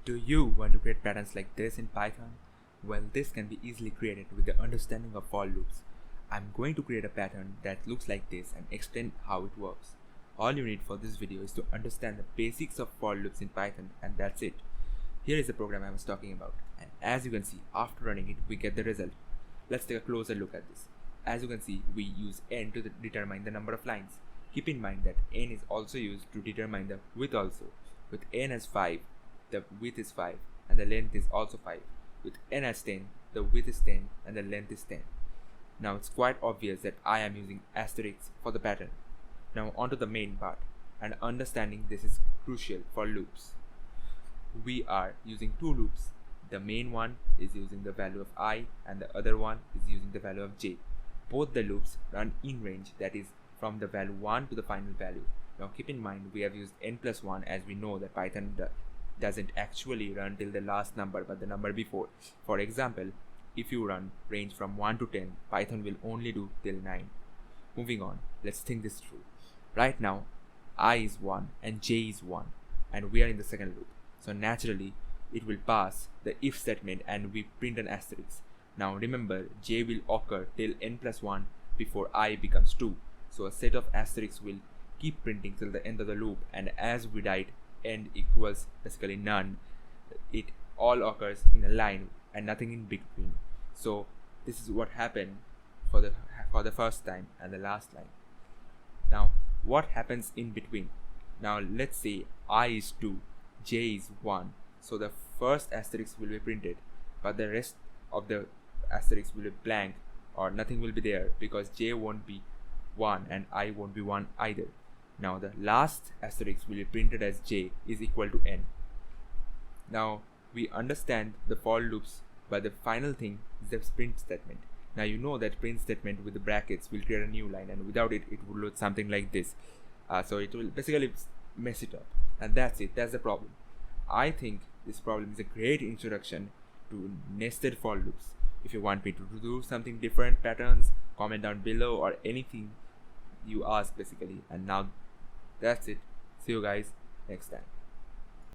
Do you want to create patterns like this in Python? Well, this can be easily created with the understanding of for loops. I'm going to create a pattern that looks like this and explain how it works. All you need for this video is to understand the basics of for loops in Python, and that's it. Here is the program I was talking about, and as you can see, after running it, we get the result. Let's take a closer look at this. As you can see, we use n to determine the number of lines. Keep in mind that n is also used to determine the width also. With n as 5, the width is 5 and the length is also 5. With n as 10, the width is 10 and the length is 10. Now it's quite obvious that I am using asterisks for the pattern. Now onto the main part, and understanding this is crucial for loops. We are using two loops. The main one is using the value of I and the other one is using the value of j. Both the loops run in range, that is from the value 1 to the final value. Now keep in mind we have used n plus 1 as we know that Python doesn't actually run till the last number but the number before. For example, if you run range from 1 to 10, Python will only do till 9. Moving on, let's think this through. Right now, I is 1 and j is 1 and we are in the second loop. So naturally, it will pass the if statement and we print an asterisk. Now remember, j will occur till n plus 1 before I becomes 2. So a set of asterisks will keep printing till the end of the loop, and as we write n equals basically none, it all occurs in a line and nothing in between. So this is what happened for the first time and the last line. Now what happens in between? Now let's say I is 2, j is 1, so the first asterisk will be printed but the rest of the asterisks will be blank or nothing will be there because j won't be 1 and I won't be 1 either. Now the last asterisk will be printed as j is equal to n. Now we understand the for loops, but the final thing is the print statement. Now you know that print statement with the brackets will create a new line, and without it, it would look something like this. So it will basically mess it up, and that's it. That's the problem. I think this problem is a great introduction to nested for loops. If you want me to do something different patterns, comment down below or anything you ask basically. And now that's it. See you guys next time.